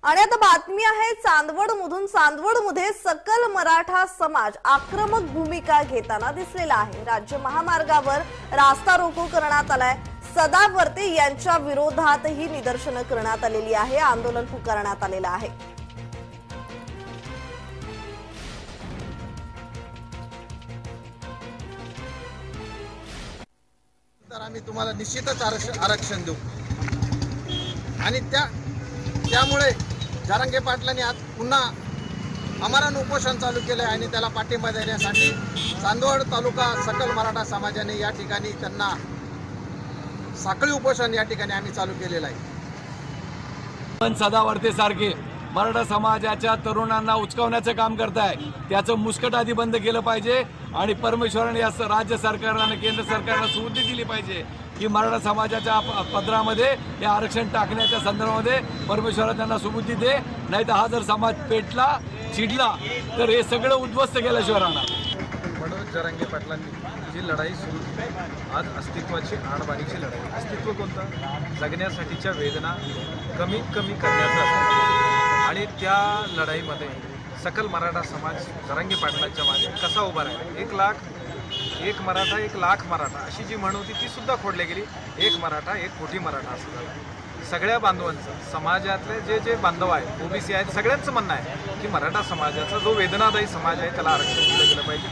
आणि आता बातमी आहे चांदवडमधून। चांदवडमध्ये सकल मराठा समाज आक्रमक भूमिका घेताना दिसलेला आहे। राज्य महामार्गावर रास्ता रोको करण्यात आलाय। सदावर्ते यांच्या विरोधातही निदर्शनं करण्यात आलेली आहे, आंदोलन पुकारण्यात आलेलं आहे। तर आम्ही तुम्हाला निश्चितच आरक्षण देऊ आणि त्यामुळे जरांगे पाटलांनी आज पुन्हा आमरण उपोषण चालू केले आणि त्याला पाठिंबा देण्यासाठी चांदवड तालुका सकल मराठा समाजाने या ठिकाणी त्यांना साखळी उपोषण या ठिकाणी आम्ही चालू केलेलं आहे। पण सदावर्ते सारखे मराठा समाजाच्या तरुणांना उचकावण्याचं काम करताय, त्याचं मुस्कट आधी बंद केलं पाहिजे आणि परमेश्वराने या राज्य सरकारला आणि केंद्र सरकारला सुबुद्धी दिली पाहिजे की मराठा समाजाच्या पदरामध्ये हे आरक्षण टाकण्याच्या संदर्भामध्ये परमेश्वरा त्यांना सुबुद्धी दे, नाहीतर हा जर समाज पेटला चिडला तर हे सगळं उद्ध्वस्त केल्याशिवाय राहणार। मनोज जरांगे पाटलांनी जी लढाई सुरू केली, आज अस्तित्वाची आणबाणीची लढाई। अस्तित्व कोणतं? जगण्यासाठीच्या वेदना कमीत कमी करण्याचा आणि त्या लढाईमध्ये सकल मराठा समाज जरांगे पाटलांच्या मागे कसा उभा राहील। 1 लाख 1 मराठा 1 लाख मराठा अशी जी म्हण होती ती सुद्धा खोडली गेली। 1 मराठा 1 कोटी मराठा असं झालं। सगळ्या बांधवांचं, समाजातले जे बांधव आहेत, ओबीसी आहेत, सगळ्यांचं म्हणणं आहे की मराठा समाजाचा जो वेदनादायी समाज आहे त्याला आरक्षण दिलं गेलं पाहिजे।